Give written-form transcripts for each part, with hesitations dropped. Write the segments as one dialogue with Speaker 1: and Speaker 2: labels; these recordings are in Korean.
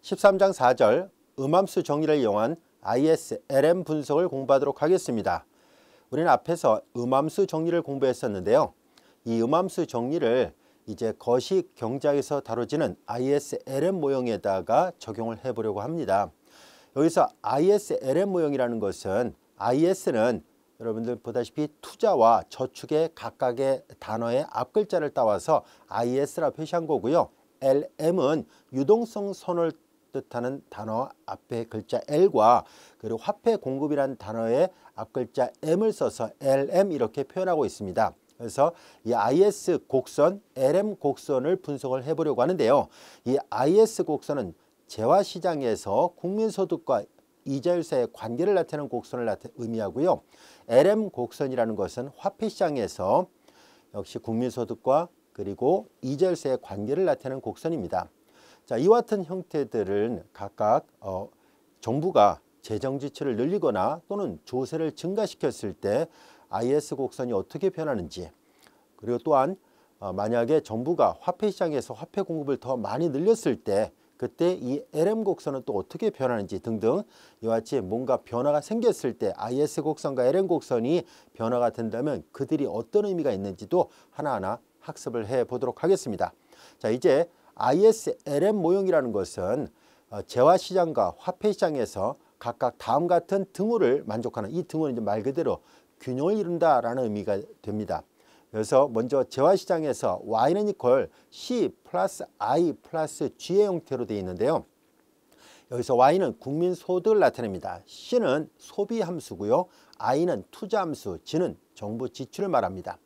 Speaker 1: 13장 4절 음함수 정리를 이용한 ISLM 분석을 공부하도록 하겠습니다. 우리는 앞에서 음함수 정리를 공부했었는데요. 이 음함수 정리를 이제 거식 경작에서 다뤄지는 ISLM 모형에다가 적용을 해보려고 합니다. 여기서 ISLM 모형이라는 것은 IS는 여러분들 보다시피 투자와 저축의 각각의 단어의 앞글자를 따와서 IS라 표시한 거고요. LM은 유동성 선을 뜻하는 단어 앞에 글자 L과 그리고 화폐 공급이라는 단어의 앞글자 M을 써서 LM 이렇게 표현하고 있습니다. 그래서 이 IS 곡선, LM 곡선을 분석을 해보려고 하는데요. 이 IS 곡선은 재화시장에서 국민소득과 이자율 사이의 관계를 나타내는 곡선을 의미하고요. LM 곡선이라는 것은 화폐시장에서 역시 국민소득과 그리고 이자율 사이의 관계를 나타내는 곡선입니다. 자, 이와 같은 형태들은 각각 정부가 재정 지출을 늘리거나 또는 조세를 증가시켰을 때 IS 곡선이 어떻게 변하는지, 그리고 또한 만약에 정부가 화폐시장에서 화폐 공급을 더 많이 늘렸을 때 그때 이 LM 곡선은 또 어떻게 변하는지 등등 이와 같이 뭔가 변화가 생겼을 때 IS 곡선과 LM 곡선이 변화가 된다면 그들이 어떤 의미가 있는지도 하나하나 학습을 해 보도록 하겠습니다. 자, 이제 ISLM 모형이라는 것은 재화시장과 화폐시장에서 각각 다음 같은 등호를 만족하는, 이 등호는 이제 말 그대로 균형을 이룬다라는 의미가 됩니다. 그래서 먼저 재화시장에서 Y는 이퀄 C 플러스 I 플러스 G의 형태로 되어 있는데요. 여기서 Y는 국민소득을 나타냅니다. C는 소비함수고요. I는 투자함수, G는 정부 지출을 말합니다.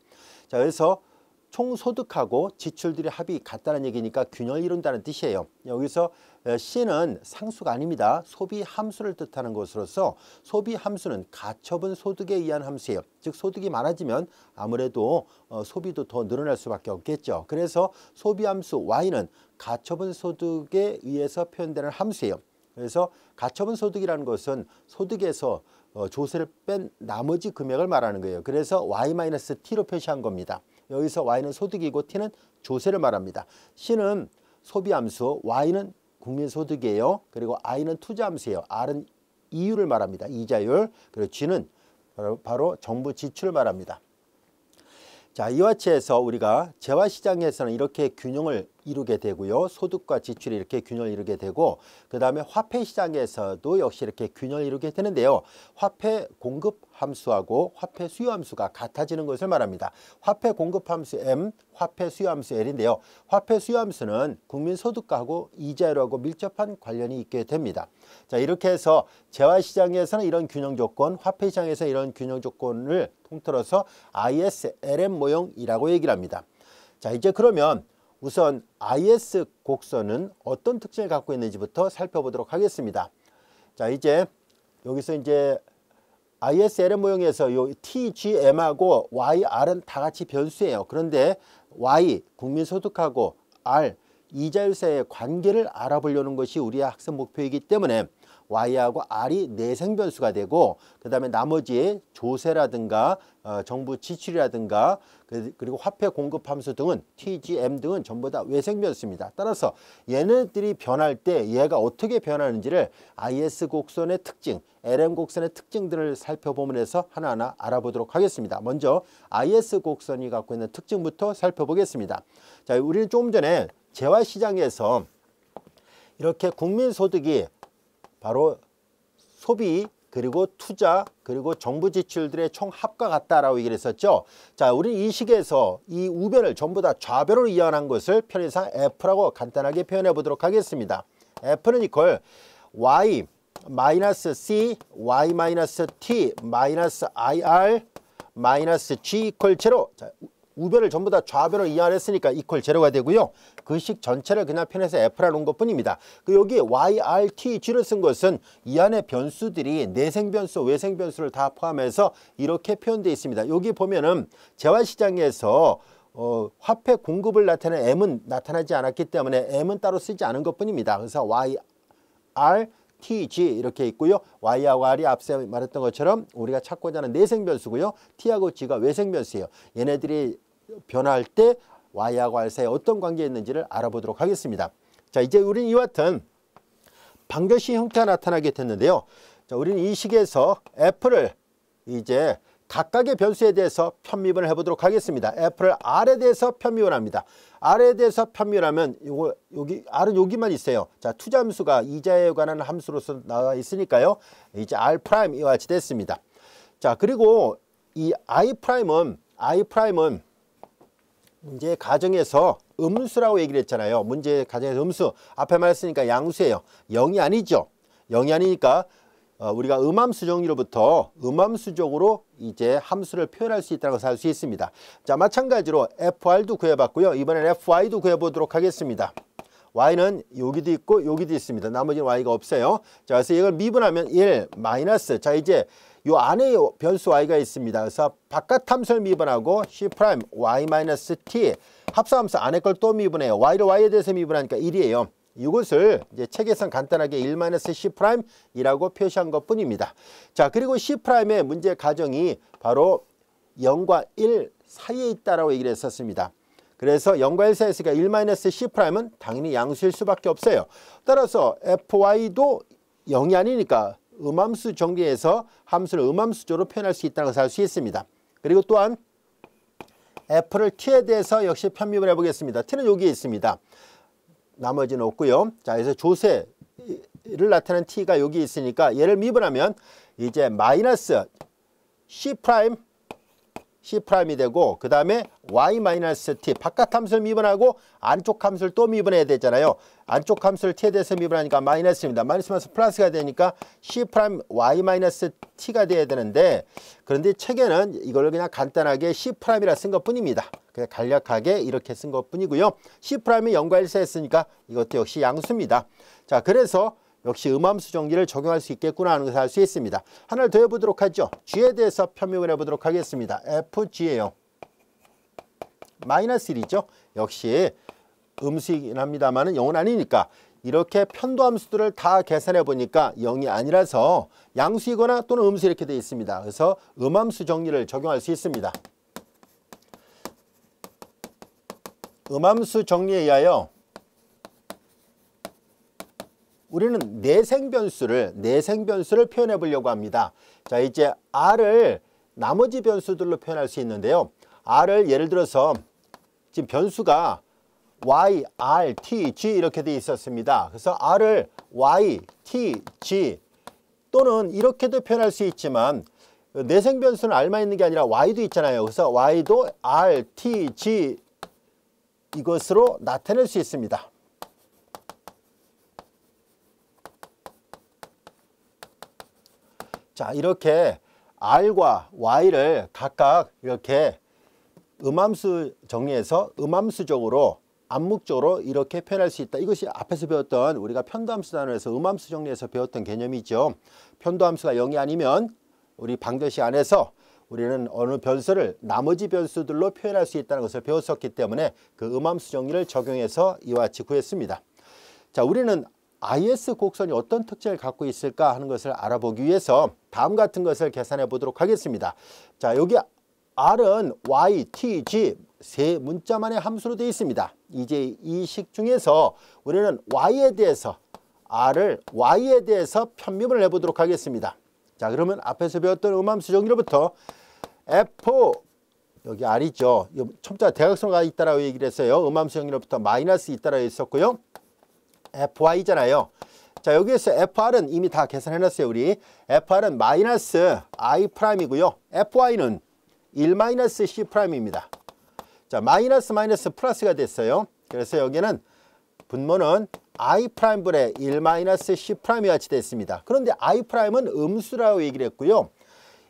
Speaker 1: 자, 그래서 총소득하고 지출들의 합이 같다는 얘기니까 균형을 이룬다는 뜻이에요. 여기서 C는 상수가 아닙니다. 소비함수를 뜻하는 것으로서 소비함수는 가처분 소득에 의한 함수예요. 즉 소득이 많아지면 아무래도 소비도 더 늘어날 수밖에 없겠죠. 그래서 소비함수 Y는 가처분 소득에 의해서 표현되는 함수예요. 그래서 가처분 소득이라는 것은 소득에서 조세를 뺀 나머지 금액을 말하는 거예요. 그래서 Y-T로 표시한 겁니다. 여기서 Y는 소득이고 T는 조세를 말합니다. C는 소비함수, Y는 국민소득이에요. 그리고 I는 투자함수예요. R은 이율을 말합니다. 이자율. 그리고 G는 바로 정부 지출을 말합니다. 자, 이와 같이 해서 우리가 재화시장에서는 이렇게 균형을 이루게 되고요. 소득과 지출이 이렇게 균형을 이루게 되고, 그 다음에 화폐시장에서도 역시 이렇게 균형을 이루게 되는데요. 화폐 공급 함수하고 화폐 수요 함수가 같아지는 것을 말합니다. 화폐 공급 함수 M, 화폐 수요 함수 L인데요. 화폐 수요 함수는 국민소득하고 이자율하고 밀접한 관련이 있게 됩니다. 자, 이렇게 해서 재화시장에서는 이런 균형 조건, 화폐시장에서 이런 균형 조건을 통틀어서 ISLM 모형이라고 얘기를 합니다. 자, 이제 그러면 우선 IS 곡선은 어떤 특징을 갖고 있는지부터 살펴보도록 하겠습니다. 자, 이제 여기서 이제 ISLM 모형에서 요 TGM하고 YR은 다 같이 변수예요. 그런데 Y, 국민소득하고 R, 이자율 사이의 관계를 알아보려는 것이 우리의 학습 목표이기 때문에 Y하고 R이 내생변수가 되고, 그 다음에 나머지 조세라든가 정부 지출이라든가 그리고 화폐 공급 함수 등은 TGM 등은 전부 다 외생변수입니다. 따라서 얘네들이 변할 때 얘가 어떻게 변하는지를 IS 곡선의 특징, LM 곡선의 특징들을 살펴보면서 하나하나 알아보도록 하겠습니다. 먼저 IS 곡선이 갖고 있는 특징부터 살펴보겠습니다. 자, 우리는 조금 전에 재화시장에서 이렇게 국민소득이 바로 소비 그리고 투자 그리고 정부 지출들의 총 합과 같다라고 얘기를 했었죠. 자, 우리 이 식에서 이 우변을 전부 다 좌변으로 이완한 것을 편의상 F라고 간단하게 표현해 보도록 하겠습니다. F는 이퀄 Y 마이너스 C Y 마이너스 T 마이너스 IR 마이너스 G 이퀄 제로. 자, 우변을 전부 다 좌변으로 이완했으니까 이퀄 제로가 되고요. 그 식 전체를 그냥 편해서 F라 놓은 것뿐입니다. 그 여기 Y, R, T, G를 쓴 것은 이 안에 변수들이 내생변수, 외생변수를 다 포함해서 이렇게 표현되어 있습니다. 여기 보면은 재화시장에서 화폐 공급을 나타내는 M은 나타나지 않았기 때문에 M은 따로 쓰지 않은 것뿐입니다. 그래서 Y, R, T, G 이렇게 있고요. Y하고 R이 앞서 말했던 것처럼 우리가 찾고자 하는 내생변수고요. T하고 G가 외생변수예요. 얘네들이 변화할 때 Y하고 R 사이에 어떤 관계가 있는지를 알아보도록 하겠습니다. 자, 이제 우리는 이와 같은 방정식 형태가 나타나게 됐는데요. 자, 우리는 이 식에서 f를 이제 각각의 변수에 대해서 편미분을 해보도록 하겠습니다. f를 r에 대해서 편미분합니다. r에 대해서 편미분하면 여기 r은 여기만 있어요. 자, 투잠수가 이자에 관한 함수로서 나와 있으니까요. 이제 r 프라임 이와 같이 됐습니다. 자, 그리고 이 i 프라임은 문제 가정에서 음수라고 얘기를 했잖아요. 문제 가정에서 음수. 앞에 말했으니까 양수예요. 0이 아니죠. 0이 아니니까 우리가 음함수 정리로부터 음함수적으로 이제 함수를 표현할 수 있다는 것을 알 수 있습니다. 자, 마찬가지로 FR도 구해봤고요. 이번엔 FY도 구해보도록 하겠습니다. Y는 여기도 있고 여기도 있습니다. 나머지는 Y가 없어요. 자, 그래서 이걸 미분하면 1 마이너스. 자, 이제 요 안에 변수 Y가 있습니다. 그래서 바깥 함수를 미분하고 C' Y 마이너스 T 합성함수 안에 걸 또 미분해요. Y를 Y에 대해서 미분하니까 1이에요. 이것을 이제 책에선 간단하게 1-C'이라고 표시한 것 뿐입니다. 자, 그리고 C'의 문제 가정이 바로 0과 1 사이에 있다라고 얘기를 했었습니다. 그래서 0과 1 사이에 있으니까 1-C'은 당연히 양수일 수밖에 없어요. 따라서 FY도 0이 아니니까 음함수 정리해서 함수를 음함수적으로 표현할 수 있다는 것을 알 수 있습니다. 그리고 또한 F를 T에 대해서 역시 편미분 해보겠습니다. T는 여기에 있습니다. 나머지는 없고요. 자, 그래서 조세를 나타내는 T가 여기 있으니까 얘를 미분하면 이제 마이너스 C'C'이 되고 그 다음에 Y 마이너스 T 바깥 함수를 미분하고 안쪽 함수를 또 미분해야 되잖아요. 안쪽 함수를 T에 대해서 미분하니까 마이너스입니다. 마이너스 플러스가 되니까 C' Y 마이너스 T가 돼야 되는데 그런데 책에는 이걸 그냥 간단하게 C'이라 쓴 것 뿐입니다. 그냥 간략하게 이렇게 쓴 것 뿐이고요. C'이 0과 1 사이에 했으니까 이것도 역시 양수입니다. 자, 그래서 역시 음함수 정리를 적용할 수 있겠구나 하는 것을 알 수 있습니다. 하나를 더 해보도록 하죠. G에 대해서 편미분 해보도록 하겠습니다. FG예요. 마이너스 1이죠. 역시 음수이긴 합니다만 0은 아니니까 이렇게 편도함수들을 다 계산해 보니까 0이 아니라서 양수이거나 또는 음수 이렇게 되어 있습니다. 그래서 음함수 정리를 적용할 수 있습니다. 음함수 정리에 의하여 우리는 내생변수를 표현해 보려고 합니다. 자, 이제 R을 나머지 변수들로 표현할 수 있는데요. R을 예를 들어서 지금 변수가 Y, R, T, G 이렇게 돼 있었습니다. 그래서 R을 Y, T, G 또는 이렇게도 표현할 수 있지만 내생변수는 R만 있는 게 아니라 Y도 있잖아요. 그래서 Y도 R, T, G 이것으로 나타낼 수 있습니다. 자, 이렇게 R과 Y를 각각 이렇게 음함수 정리해서 음함수적으로 암묵적으로 이렇게 표현할 수 있다. 이것이 앞에서 배웠던 우리가 편도함수 단원에서 음함수 정리해서 배웠던 개념이죠. 편도함수가 0이 아니면 우리 방정식 안에서 우리는 어느 변수를 나머지 변수들로 표현할 수 있다는 것을 배웠었기 때문에 그 음함수 정리를 적용해서 이와 같이 구했습니다. 자, 우리는 IS 곡선이 어떤 특징을 갖고 있을까 하는 것을 알아보기 위해서 다음 같은 것을 계산해 보도록 하겠습니다. 자, 여기 R은 Y, T, G 세 문자만의 함수로 되어 있습니다. 이제 이 식 중에서 우리는 Y에 대해서 R을 Y에 대해서 편미분을 해보도록 하겠습니다. 자, 그러면 앞에서 배웠던 음함수 정리로부터 F 여기 R이죠. 첨자 대각선가 있다라고 얘기를 했어요. 음함수 정리로부터 마이너스 있다라고 했었고요. FY잖아요. 자, 여기에서 FR은 이미 다 계산해놨어요. 우리 FR은 마이너스 I'이고요. FY는 1-C'입니다. 자, 마이너스 플러스가 됐어요. 그래서 여기는 분모는 I'분의 1-C'이 같이 됐습니다. 그런데 I'은 음수라고 얘기를 했고요.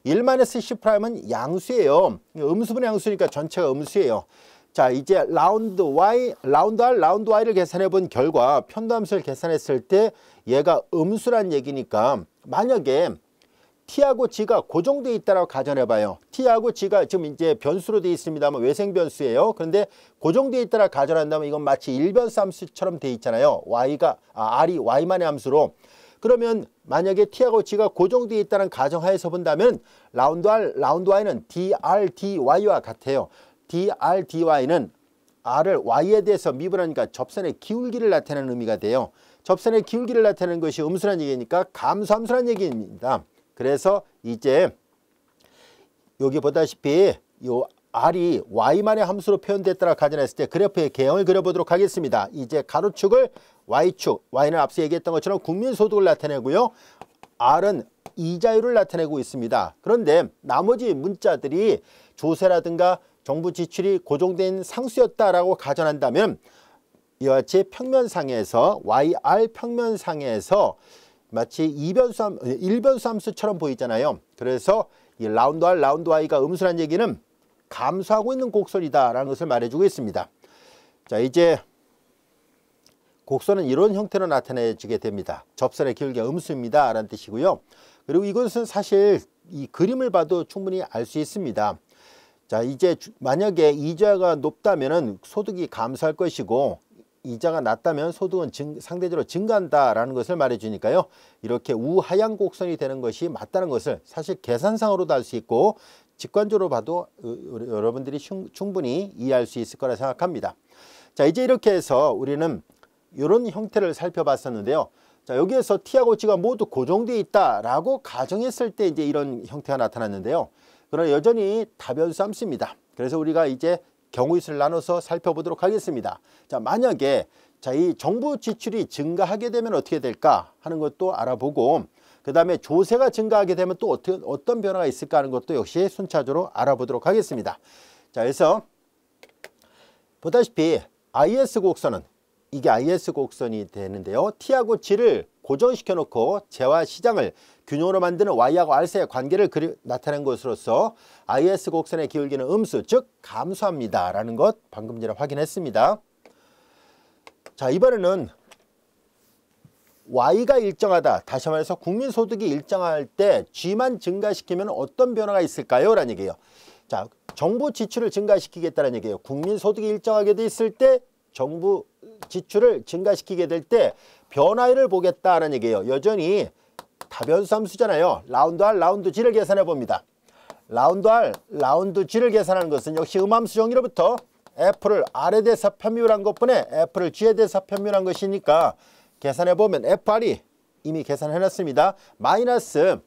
Speaker 1: 1-C'은 양수예요. 음수분의 양수니까 전체가 음수예요. 자, 이제 라운드 R, 라운드 Y를 계산해 본 결과 편도함수를 계산했을 때 얘가 음수란 얘기니까 만약에 T하고 G가 고정되어 있다고 가정해 봐요. T하고 G가 지금 이제 변수로 되어 있습니다만 외생 변수예요. 그런데 고정되어 있다고 가정한다면 이건 마치 일변수 함수처럼 되어 있잖아요. R이 Y만의 함수로. 그러면 만약에 T하고 G가 고정되어 있다는 가정하에서 본다면 라운드 R, 라운드 Y는 dr, dy와 같아요. dr, dy는 R을 Y에 대해서 미분하니까 접선의 기울기를 나타내는 의미가 돼요. 접선의 기울기를 나타내는 것이 음수란 얘기니까 감소함수란 얘기입니다. 그래서 이제 여기 보다시피 요 R이 Y만의 함수로 표현됐다고 가정했을 때 그래프의 개형을 그려보도록 하겠습니다. 이제 가로축을 Y축, Y는 앞서 얘기했던 것처럼 국민소득을 나타내고요. R은 이자율을 나타내고 있습니다. 그런데 나머지 문자들이 조세라든가 정부 지출이 고정된 상수였다라고 가정한다면 이와 같이 평면상에서 YR 평면상에서 마치 일변수 함수처럼 보이잖아요. 그래서 이 라운드 R, 라운드 Y가 음수란 얘기는 감소하고 있는 곡선이다라는 것을 말해주고 있습니다. 자, 이제 곡선은 이런 형태로 나타내지게 됩니다. 접선의 기울기가 음수입니다 라는 뜻이고요. 그리고 이것은 사실 이 그림을 봐도 충분히 알 수 있습니다. 자, 이제 만약에 이자가 높다면 소득이 감소할 것이고 이자가 낮다면 소득은 상대적으로 증가한다라는 것을 말해주니까요. 이렇게 우하향 곡선이 되는 것이 맞다는 것을 사실 계산상으로도 알 수 있고 직관적으로 봐도 여러분들이 충분히 이해할 수 있을 거라 생각합니다. 자, 이제 이렇게 해서 우리는 이런 형태를 살펴봤었는데요. 자, 여기에서 T하고 G가 모두 고정되어 있다라고 가정했을 때 이제 이런 형태가 나타났는데요. 그러나 여전히 다변수 함수입니다. 그래서 우리가 이제 경우의 수를 나눠서 살펴보도록 하겠습니다. 자, 만약에 이 정부 지출이 증가하게 되면 어떻게 될까 하는 것도 알아보고 그 다음에 조세가 증가하게 되면 또 어떤 변화가 있을까 하는 것도 역시 순차적으로 알아보도록 하겠습니다. 자, 그래서 보다시피 IS 곡선은 이게 IS 곡선이 되는데요. T하고 G를 고정시켜 놓고 재와 시장을 균형으로 만드는 Y하고 R 사이의 관계를 나타낸 것으로서 IS 곡선의 기울기는 음수, 즉 감소합니다 라는 것 방금 전에 확인했습니다. 자, 이번에는 Y가 일정하다, 다시 말해서 국민소득이 일정할 때 G만 증가시키면 어떤 변화가 있을까요? 라는 얘기예요. 자, 정부 지출을 증가시키겠다는 얘기예요. 국민소득이 일정하게 돼 있을 때 정부 지출을 증가시키게 될 때 변화를 보겠다는 얘기예요. 여전히 다변수 함수잖아요. 라운드 R, 라운드 G를 계산해 봅니다. 라운드 R, 라운드 G를 계산하는 것은 역시 음함수 정의로부터 F를 R에 대해서 편미분한 것뿐에 F를 G에 대해서 편미분한 것이니까 계산해 보면 FR이 이미 계산해 놨습니다. 마이너스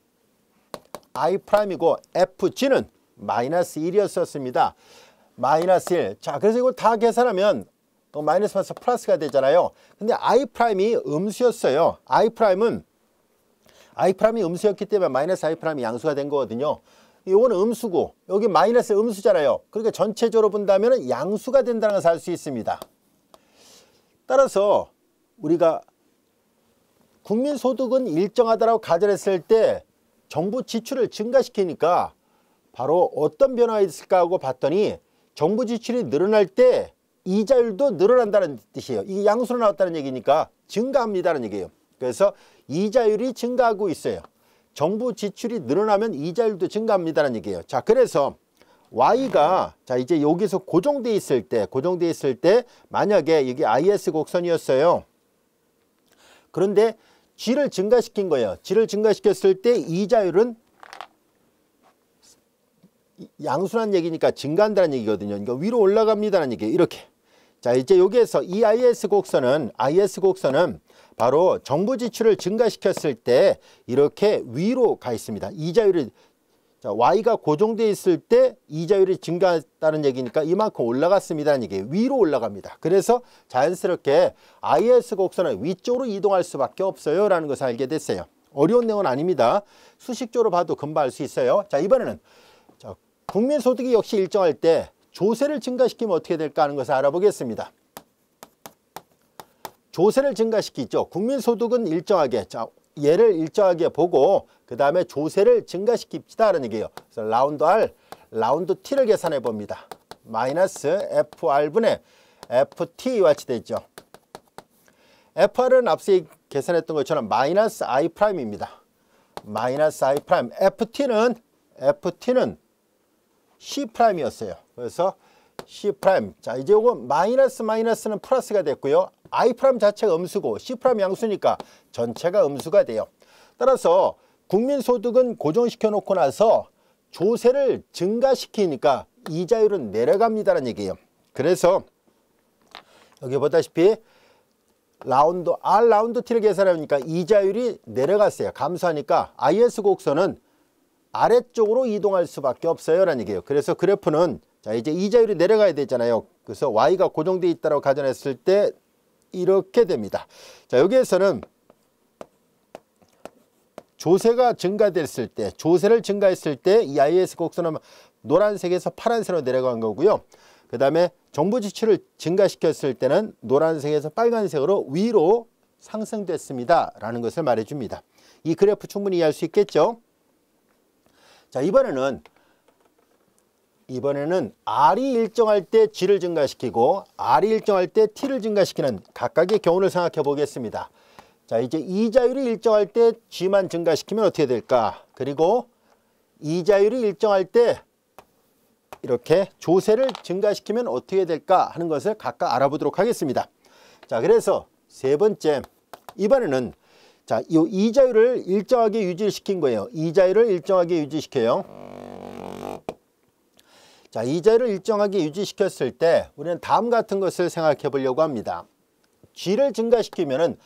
Speaker 1: I'이고 FG는 마이너스 1이었었습니다. 마이너스 1. 자, 그래서 이걸 다 계산하면 마이너스 플러스 플러스가 되잖아요. 근데 I'이 음수였어요. I'이 음수였기 때문에 마이너스 I'이 양수가 된 거거든요. 이거는 음수고 여기 마이너스 음수잖아요. 그러니까 전체적으로 본다면 양수가 된다는 것을 알 수 있습니다. 따라서 우리가 국민소득은 일정하다라고 가정했을 때 정부 지출을 증가시키니까 바로 어떤 변화가 있을까 하고 봤더니 정부 지출이 늘어날 때 이자율도 늘어난다는 뜻이에요. 이게 양수로 나왔다는 얘기니까 증가합니다는 얘기예요. 그래서 이자율이 증가하고 있어요. 정부 지출이 늘어나면 이자율도 증가합니다는 얘기예요. 자, 그래서 Y가 자 이제 여기서 고정돼 있을 때 만약에 이게 IS 곡선이었어요. 그런데 G를 증가시킨 거예요. G를 증가시켰을 때 이자율은 양수란 얘기니까 증가한다는 얘기거든요. 그러니까 위로 올라갑니다는 얘기예요. 이렇게. 자, 이제 여기에서 이 IS 곡선은 바로 정부 지출을 증가시켰을 때 이렇게 위로 가 있습니다. 이자율이 자, Y가 고정되어 있을 때 이자율이 증가했다는 얘기니까 이만큼 올라갔습니다는 얘기예요. 위로 올라갑니다. 그래서 자연스럽게 IS 곡선은 위쪽으로 이동할 수밖에 없어요 라는 것을 알게 됐어요. 어려운 내용은 아닙니다. 수식적으로 봐도 금방 알 수 있어요. 자, 이번에는 자, 국민소득이 역시 일정할 때 조세를 증가시키면 어떻게 될까 하는 것을 알아보겠습니다. 조세를 증가시키죠. 국민소득은 일정하게, 자, 얘를 일정하게 보고 그 다음에 조세를 증가시킵시다 라는 얘기예요. 그래서 라운드 R, 라운드 T를 계산해 봅니다. 마이너스 FR분의 FT와 같이 되죠. FR은 앞서 계산했던 것처럼 마이너스 I'입니다. 마이너스 I'. FT는 C'이었어요. 그래서 C'. 자, 이제 이거 마이너스는 플러스가 됐고요. I' 자체가 음수고 C' 양수니까 전체가 음수가 돼요. 따라서 국민소득은 고정시켜 놓고 나서 조세를 증가시키니까 이자율은 내려갑니다라는 얘기예요. 그래서 여기 보다시피 R 라운드 T를 계산하니까 이자율이 내려갔어요. 감소하니까 IS 곡선은 아래쪽으로 이동할 수밖에 없어요 라는 얘기예요. 그래서 그래프는 자 이제 이자율이 내려가야 되잖아요. 그래서 Y가 고정되어 있다고 가정했을 때 이렇게 됩니다. 자 여기에서는 조세가 증가됐을 때, 조세를 증가했을 때 이 IS 곡선은 노란색에서 파란색으로 내려간 거고요. 그 다음에 정부 지출을 증가시켰을 때는 노란색에서 빨간색으로 위로 상승됐습니다 라는 것을 말해줍니다. 이 그래프 충분히 이해할 수 있겠죠? 자 이번에는 R이 일정할 때 G를 증가시키고 R이 일정할 때 T를 증가시키는 각각의 경우를 생각해 보겠습니다. 자 이제 이자율이 일정할 때 G만 증가시키면 어떻게 될까? 그리고 이자율이 일정할 때 이렇게 조세를 증가시키면 어떻게 될까 하는 것을 각각 알아보도록 하겠습니다. 자 그래서 세 번째 이번에는 자 이 이자율을 일정하게 유지시킨 거예요. 이자율을 일정하게 유지시켜요. 자 이자율을 일정하게 유지시켰을 때 우리는 다음 같은 것을 생각해 보려고 합니다. G를 증가시키면은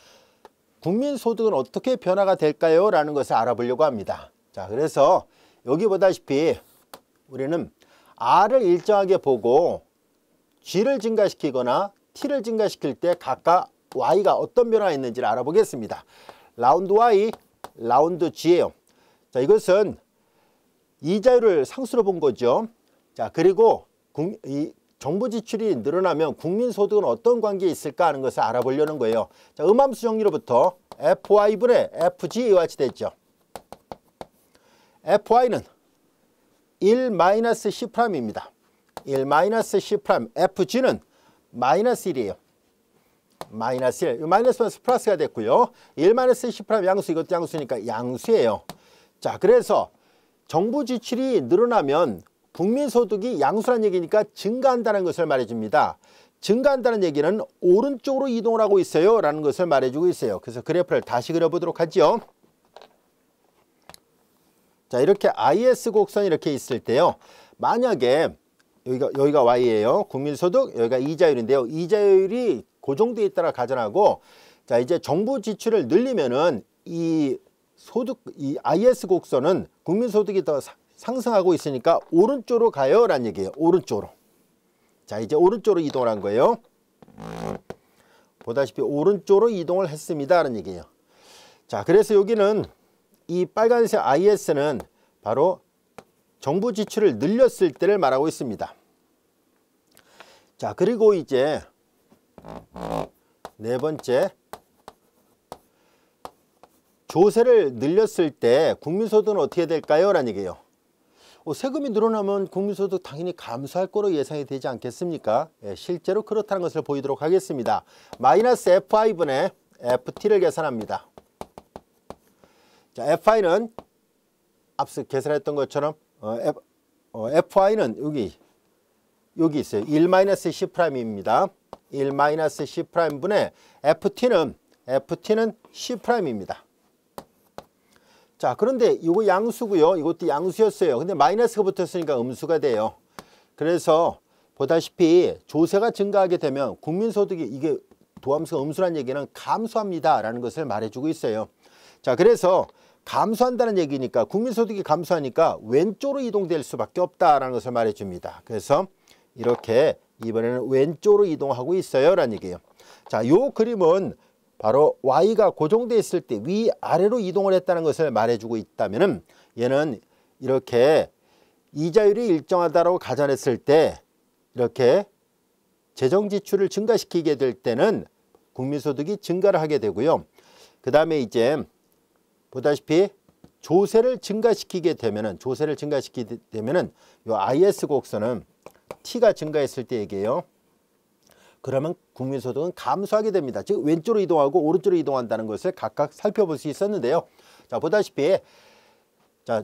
Speaker 1: 국민소득은 어떻게 변화가 될까요? 라는 것을 알아보려고 합니다. 자 그래서 여기 보다시피 우리는 R을 일정하게 보고 G를 증가시키거나 T를 증가시킬 때 각각 Y가 어떤 변화가 있는지를 알아보겠습니다. 라운드 Y, 라운드 G예요. 자 이것은 이자율을 상수로 본 거죠. 자 그리고 이 정부 지출이 늘어나면 국민소득은 어떤 관계에 있을까 하는 것을 알아보려는 거예요. 자 음함수 정리로부터 FY분의 FG와 같이 됐죠. FY는 1-C'입니다. 1-C', FG는 -1이에요. -1, 마이너스 플러스가 됐고요. 1-C' 양수, 이것도 양수니까 양수예요. 자, 그래서 정부 지출이 늘어나면 국민소득이 양수란 얘기니까 증가한다는 것을 말해줍니다. 증가한다는 얘기는 오른쪽으로 이동을 하고 있어요 라는 것을 말해주고 있어요. 그래서 그래프를 다시 그려보도록 하죠. 자 이렇게 IS 곡선이 이렇게 있을 때요. 만약에 여기가 Y예요. 국민소득, 여기가 이자율인데요. 이자율이 고정되어 있다가 가정하고 자 이제 정부 지출을 늘리면은 이 IS 곡선은 국민소득이 더 상승하고 있으니까 오른쪽으로 가요 라는 얘기예요. 오른쪽으로. 자 이제 오른쪽으로 이동을 한 거예요. 보다시피 오른쪽으로 이동을 했습니다 라는 얘기예요. 자 그래서 여기는 이 빨간색 IS는 바로 정부 지출을 늘렸을 때를 말하고 있습니다. 자 그리고 이제 네 번째 조세를 늘렸을 때 국민소득은 어떻게 될까요? 라는 얘기예요. 세금이 늘어나면 국민소득 당연히 감소할 거로 예상이 되지 않겠습니까? 실제로 그렇다는 것을 보이도록 하겠습니다. 마이너스 FI분의 FT를 계산합니다. 자, FI는 앞서 계산했던 것처럼 FI는 여기 있어요. 1-C'입니다. 1-C'분의 FT는 C'입니다. 자 그런데 이거 양수고요. 이것도 양수였어요. 근데 마이너스가 붙었으니까 음수가 돼요. 그래서 보다시피 조세가 증가하게 되면 국민소득이 이게 도함수가 음수란 얘기는 감소합니다 라는 것을 말해주고 있어요. 자 그래서 감소한다는 얘기니까 국민소득이 감소하니까 왼쪽으로 이동될 수밖에 없다라는 것을 말해줍니다. 그래서 이렇게 이번에는 왼쪽으로 이동하고 있어요 라는 얘기예요. 자, 요 그림은 바로 Y가 고정되어 있을 때 위아래로 이동을 했다는 것을 말해주고 있다면은 얘는 이렇게 이자율이 일정하다고 가정했을 때 이렇게 재정지출을 증가시키게 될 때는 국민소득이 증가를 하게 되고요. 그 다음에 이제 보다시피 조세를 증가시키게 되면은 요 IS 곡선은 T가 증가했을 때 얘기예요. 그러면 국민소득은 감소하게 됩니다. 즉 왼쪽으로 이동하고 오른쪽으로 이동한다는 것을 각각 살펴볼 수 있었는데요. 자 보다시피 자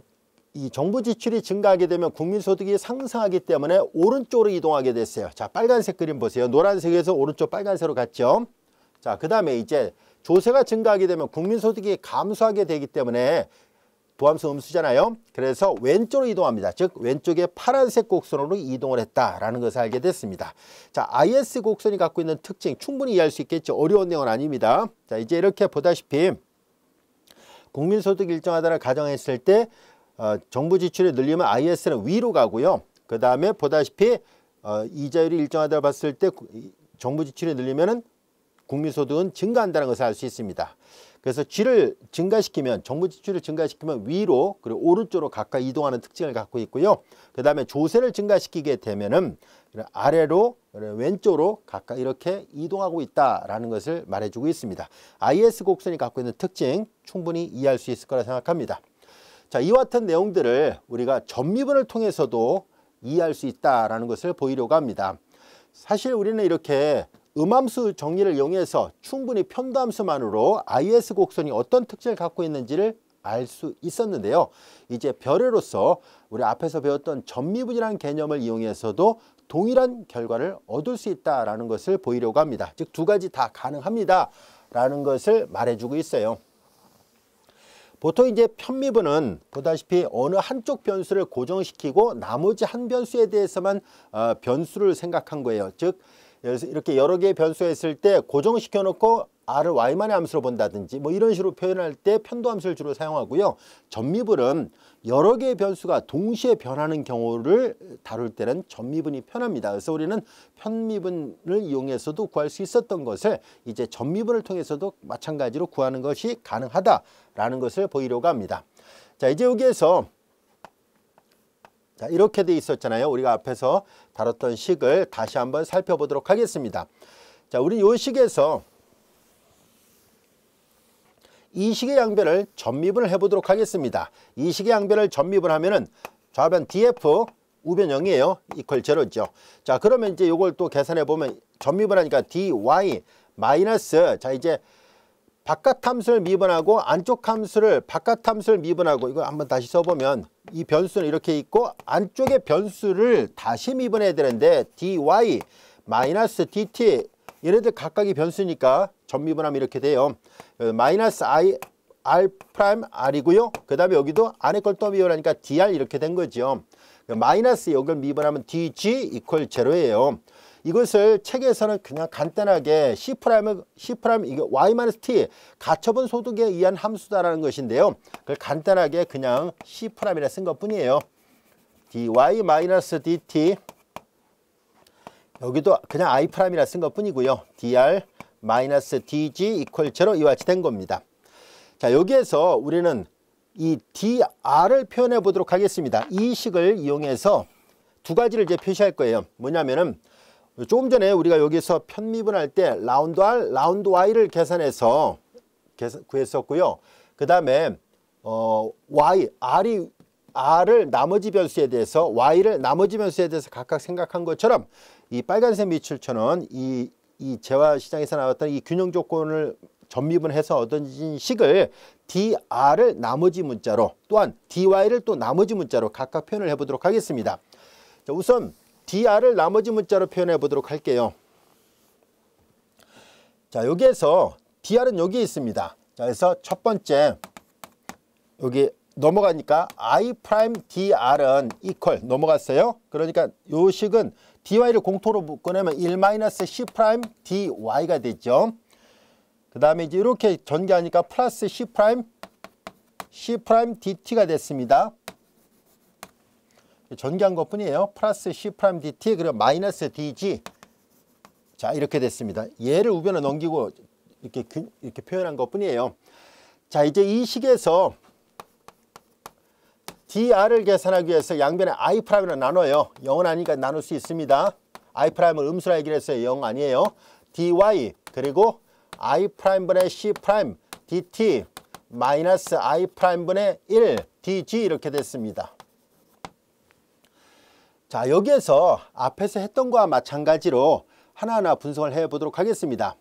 Speaker 1: 이 정부 지출이 증가하게 되면 국민소득이 상승하기 때문에 오른쪽으로 이동하게 됐어요. 자 빨간색 그림 보세요. 노란색에서 오른쪽 빨간색으로 갔죠. 자 그 다음에 이제 조세가 증가하게 되면 국민소득이 감소하게 되기 때문에 도함수 음수잖아요. 그래서 왼쪽으로 이동합니다. 즉 왼쪽에 파란색 곡선으로 이동을 했다라는 것을 알게 됐습니다. 자, IS 곡선이 갖고 있는 특징 충분히 이해할 수 있겠죠. 어려운 내용은 아닙니다. 자, 이제 이렇게 보다시피 국민소득 일정하다를 가정했을 때 정부 지출이 늘리면 IS는 위로 가고요. 그 다음에 보다시피 이자율이 일정하다를 봤을 때 정부 지출이 늘리면은 국민소득은 증가한다는 것을 알 수 있습니다. 그래서 G를 증가시키면 정부 지출을 증가시키면 위로 그리고 오른쪽으로 가까이 이동하는 특징을 갖고 있고요. 그 다음에 조세를 증가시키게 되면은 아래로 왼쪽으로 가까이 이렇게 이동하고 있다라는 것을 말해주고 있습니다. IS 곡선이 갖고 있는 특징 충분히 이해할 수 있을 거라 생각합니다. 자, 이와 같은 내용들을 우리가 전미분을 통해서도 이해할 수 있다라는 것을 보이려고 합니다. 사실 우리는 이렇게 음함수 정리를 이용해서 충분히 편도함수만으로 IS 곡선이 어떤 특징을 갖고 있는지를 알 수 있었는데요. 이제 별에로서 우리 앞에서 배웠던 전미분이라는 개념을 이용해서도 동일한 결과를 얻을 수 있다라는 것을 보이려고 합니다. 즉 두 가지 다 가능합니다라는 것을 말해주고 있어요. 보통 이제 편미분은 보다시피 어느 한쪽 변수를 고정시키고 나머지 한 변수에 대해서만 변수를 생각한 거예요. 즉 이렇게 여러 개의 변수가 있을 때 고정시켜 놓고 r을 y만의 함수로 본다든지 뭐 이런 식으로 표현할 때 편도함수를 주로 사용하고요. 전미분은 여러 개의 변수가 동시에 변하는 경우를 다룰 때는 전미분이 편합니다. 그래서 우리는 편미분을 이용해서도 구할 수 있었던 것을 이제 전미분을 통해서도 마찬가지로 구하는 것이 가능하다라는 것을 보이려고 합니다. 자, 이제 여기에서 자, 이렇게 돼 있었잖아요. 우리가 앞에서 다뤘던 식을 다시 한번 살펴보도록 하겠습니다. 자, 우리 이 식에서 이 식의 양변을 전미분을 해보도록 하겠습니다. 이 식의 양변을 전미분하면은 좌변 df 우변 0이에요. 이퀄 제로죠. 자, 그러면 이제 이걸 또 계산해 보면 전미분하니까 dy 마이너스 자 이제 바깥 함수를 미분하고 안쪽 함수를 바깥 함수를 미분하고 이거 한번 다시 써보면 이 변수는 이렇게 있고 안쪽의 변수를 다시 미분해야 되는데 dy 마이너스 dt 얘네들 각각이 변수니까 전미분하면 이렇게 돼요. 마이너스 i r 프라임 r이고요. 그 다음에 여기도 안에 걸 또 미분하니까 dr 이렇게 된 거죠. 마이너스 여기를 미분하면 dg 이퀄 제로예요. 이것을 책에서는 그냥 간단하게 C 이게 y-t 가처분 소득에 의한 함수다라는 것인데요. 그걸 간단하게 그냥 C'이라 쓴 것뿐이에요. dy-dt 여기도 그냥 i'이라 쓴 것뿐이고요. dr-dg 이퀄 제로 이와 같이 된 겁니다. 자, 여기에서 우리는 이 dr을 표현해 보도록 하겠습니다. 이 식을 이용해서 두 가지를 이제 표시할 거예요. 뭐냐면은 조금 전에 우리가 여기서 편미분할 때 라운드 R, 라운드 Y를 계산해서 구했었고요. 그 다음에 R을 나머지 변수에 대해서 Y를 나머지 변수에 대해서 각각 생각한 것처럼 이 빨간색 밑줄처럼 이 재화시장에서 나왔던 이 균형 조건을 전미분해서 얻어진 식을 dr을 나머지 문자로 또한 dy를 또 나머지 문자로 각각 표현을 해보도록 하겠습니다. 자, 우선 dr을 나머지 문자로 표현해 보도록 할게요. 자, 여기에서 dr은 여기에 있습니다. 자, 그래서 첫 번째 여기 넘어가니까 i'(dr은) 이퀄 넘어갔어요. 그러니까 요 식은 dy를 공통으로 꺼내면 1-c'(dy가 되죠. 그 다음에 이제 이렇게 전개하니까 플러스 c'dt가 됐습니다. 전개한 것 뿐이에요. 플러스 c'dt 그리고 마이너스 dg 자 이렇게 됐습니다. 얘를 우변으로 넘기고 이렇게 표현한 것 뿐이에요. 자, 이제 이 식에서 dr을 계산하기 위해서 양변에 i'를 나눠요. 0은 아니니까 나눌 수 있습니다. i'을 음수라 얘기를 했어요. 0 아니에요. dy 그리고 i'분의 c' dt 마이너스 i'분의 1 dg 이렇게 됐습니다. 자, 여기에서 앞에서 했던 거와 마찬가지로 하나하나 분석을 해보도록 하겠습니다.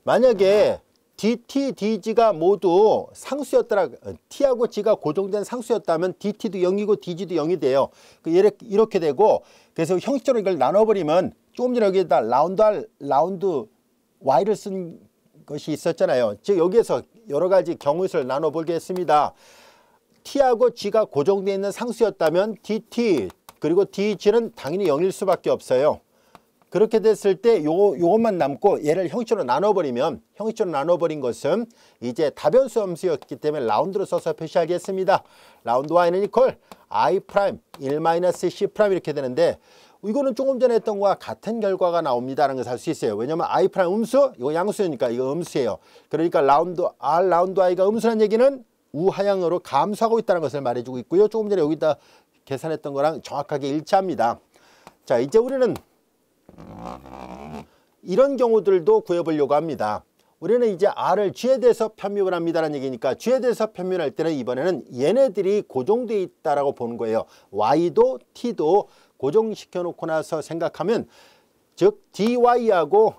Speaker 1: 만약에 dt, dg가 모두 상수였더라, t하고 g가 고정된 상수였다면 dt도 0이고 dg도 0이 돼요. 이렇게 되고, 그래서 형식적으로 이걸 나눠버리면 조금 전에 여기에다 라운드 R, 라운드 Y를 쓴 것이 있었잖아요. 즉 여기에서 여러 가지 경우수를 나눠보겠습니다. T하고 G가 고정되어 있는 상수였다면 DT 그리고 DG는 당연히 0일 수밖에 없어요. 그렇게 됐을 때 요것만 남고 얘를 형식으로 나눠버리면 형식으로 나눠버린 것은 이제 다변수 함수였기 때문에 라운드로 써서 표시하겠습니다. 라운드 y는 이퀄 I 프라임 1-C 프라임 이렇게 되는데 이거는 조금 전에 했던 거와 같은 결과가 나옵니다라는 것을 알 수 있어요. 왜냐면 I 프라임 음수, 이거 양수니까 이거 음수예요. 그러니까 라운드 I가 음수라는 얘기는 우하향으로 감소하고 있다는 것을 말해주고 있고요. 조금 전에 여기다 계산했던 거랑 정확하게 일치합니다. 자, 이제 우리는 이런 경우들도 구해보려고 합니다. 우리는 이제 R을 G에 대해서 편입을 합니다라는 얘기니까 G에 대해서 편입할 때는 이번에는 얘네들이 고정되어 있다라고 보는 거예요. Y도 T도 고정시켜 놓고 나서 생각하면 즉 DY하고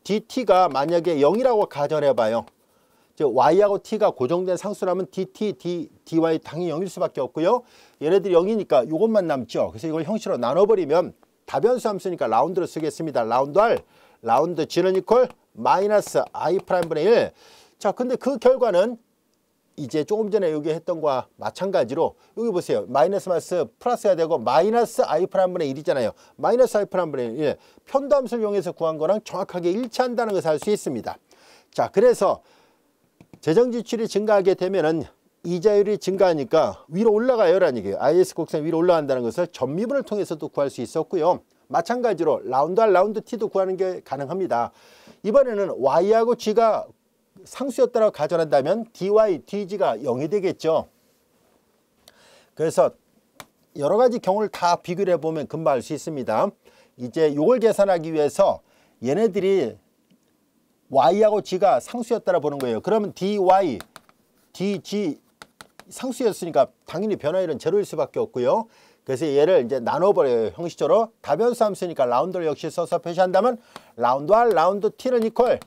Speaker 1: DT가 만약에 0이라고 가정해 봐요. 즉 Y하고 T가 고정된 상수라면 DT, DY 당연히 0일 수밖에 없고요. 얘네들이 0이니까 이것만 남죠. 그래서 이걸 형식으로 나눠버리면 다변수 함수니까 라운드로 쓰겠습니다. 라운드 R, 라운드 G는 이퀄 마이너스 I 프라임분의 1. 자, 근데 그 결과는 이제 조금 전에 여기 했던 거와 마찬가지로 여기 보세요. 마이너스 플러스가 되고 마이너스 I 프라임분의 1이잖아요. 마이너스 I 프라임분의 1. 편도함수를 이용해서 구한 거랑 정확하게 일치한다는 것을 알 수 있습니다. 자, 그래서 재정지출이 증가하게 되면은 이자율이 증가하니까 위로 올라가요라는 얘기예요. IS 곡선 위로 올라간다는 것을 전미분을 통해서도 구할 수 있었고요. 마찬가지로 라운드 R, 라운드 T도 구하는 게 가능합니다. 이번에는 Y하고 G가 상수였다고 가정한다면 DY, DG가 0이 되겠죠. 그래서 여러 가지 경우를 다 비교를 해보면 금방 알 수 있습니다. 이제 이걸 계산하기 위해서 얘네들이 Y하고 G가 상수였다고 보는 거예요. 그러면 DY, DG 상수였으니까 당연히 변화율은 제로일 수밖에 없고요. 그래서 얘를 이제 나눠버려요. 형식적으로 다변수 함수니까 라운드를 역시 써서 표시한다면 라운드 R, 라운드 T는 이퀄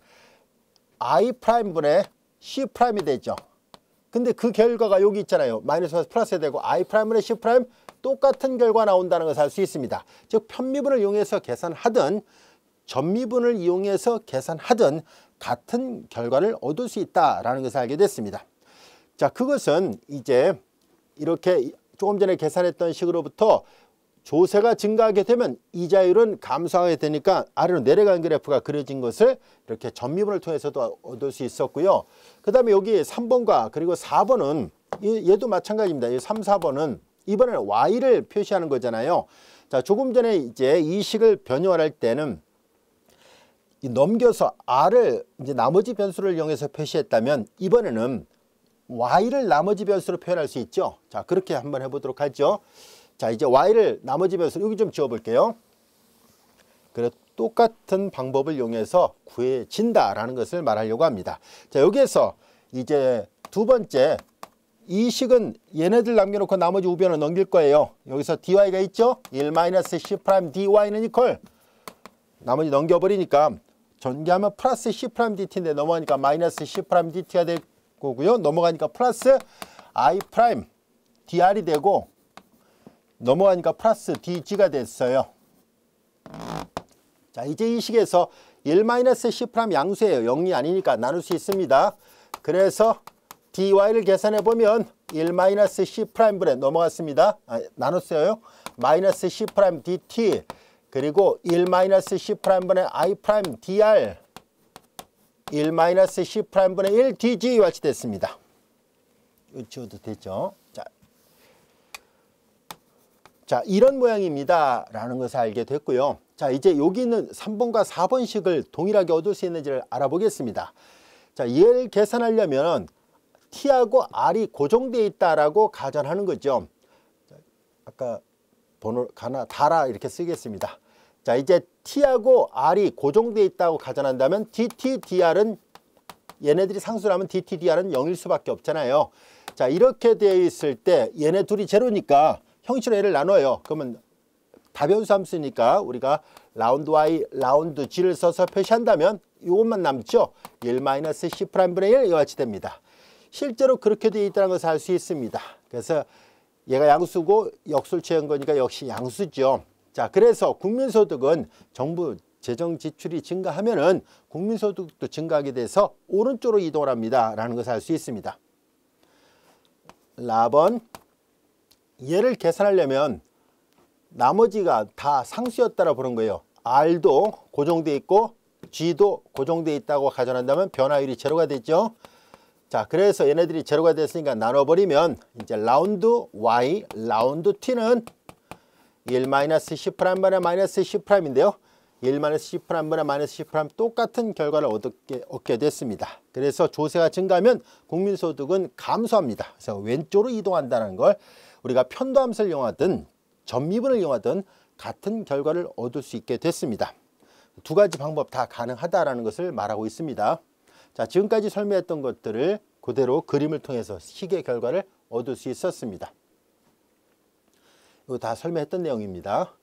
Speaker 1: I 프라임분의 C 프라임이 되죠. 근데 그 결과가 여기 있잖아요. 마이너스 플러스 되고 I 프라임분의 C 프라임 똑같은 결과 나온다는 것을 알 수 있습니다. 즉 편미분을 이용해서 계산하든 전미분을 이용해서 계산하든 같은 결과를 얻을 수 있다라는 것을 알게 됐습니다. 자, 그것은 이제 이렇게 조금 전에 계산했던 식으로부터 조세가 증가하게 되면 이자율은 감소하게 되니까 아래로 내려가는 그래프가 그려진 것을 이렇게 전미분을 통해서도 얻을 수 있었고요. 그 다음에 여기 3번과 그리고 4번은 얘도 마찬가지입니다. 이 3, 4번은 이번에는 Y를 표시하는 거잖아요. 자, 조금 전에 이제 이 식을 변형할 때는 넘겨서 R을 이제 나머지 변수를 이용해서 표시했다면 이번에는 Y를 나머지 변수로 표현할 수 있죠. 자, 그렇게 한번 해보도록 하죠. 자, 이제 Y를 나머지 변수로 여기 좀 지워볼게요. 그래 똑같은 방법을 이용해서 구해진다라는 것을 말하려고 합니다. 자, 여기에서 이제 두 번째 이 식은 얘네들 남겨놓고 나머지 우변을 넘길 거예요. 여기서 dy가 있죠. 1-C 프라임 dy는 이퀄 나머지 넘겨버리니까 전개하면 플러스 C 프라임 dt인데 넘어가니까 마이너스 C 프라임 dt가 될 거고요. 넘어가니까 플러스 I 프라임 dr이 되고 넘어가니까 플러스 dg가 됐어요. 자, 이제 이 식에서 1-C 프라임 양수예요. 0이 아니니까 나눌 수 있습니다. 그래서 dy를 계산해 보면 1-C 프라임분에 넘어갔습니다. 나눴어요. 마이너스 C 프라임 dt 그리고 1-C 프라임분의 I 프라임 dr 1-C 프라임분의 1 dg 같이 됐습니다. 이거 지워도 되죠. 자, 이런 모양입니다 라는 것을 알게 됐고요. 자, 이제 여기 있는 3번과 4번식을 동일하게 얻을 수 있는지를 알아보겠습니다. 자, 얘를 계산하려면 T하고 R이 고정되어 있다라고 가정하는 거죠. 아까 번호 달아 이렇게 쓰겠습니다. 자, 이제 T하고 R이 고정되어 있다고 가정한다면 DT, DR은 얘네들이 상수라면 DT, DR은 0일 수밖에 없잖아요. 자, 이렇게 되어 있을 때 얘네 둘이 제로니까 형식으로 얘를 나눠요. 그러면 다변수 함수니까 우리가 라운드 Y, 라운드 G를 써서 표시한다면 이것만 남죠. 1-C 프라임분의 1 이와 같이 됩니다. 실제로 그렇게 되어 있다는 것을 알 수 있습니다. 그래서 얘가 양수고 역수를 취한 거니까 역시 양수죠. 자, 그래서 국민소득은 정부 재정 지출이 증가하면은 국민소득도 증가하게 돼서 오른쪽으로 이동을 합니다 라는 것을 알 수 있습니다. 라번. 얘를 계산하려면 나머지가 다 상수였다라 보는 거예요. R도 고정되어 있고 G도 고정되어 있다고 가정한다면 변화율이 제로가 되죠. 자, 그래서 얘네들이 제로가 됐으니까 나눠버리면 이제 라운드 Y, 라운드 T는 1-10'분의 마이너스 10'인데요. 1-10'분의 마이너스 10' 똑같은 결과를 얻게 됐습니다. 그래서 조세가 증가하면 국민소득은 감소합니다. 그래서 왼쪽으로 이동한다는 걸 우리가 편도함수를 이용하든 전미분을 이용하든 같은 결과를 얻을 수 있게 됐습니다. 두 가지 방법 다 가능하다라는 것을 말하고 있습니다. 자, 지금까지 설명했던 것들을 그대로 그림을 통해서 식의 결과를 얻을 수 있었습니다. 이거 다 설명했던 내용입니다.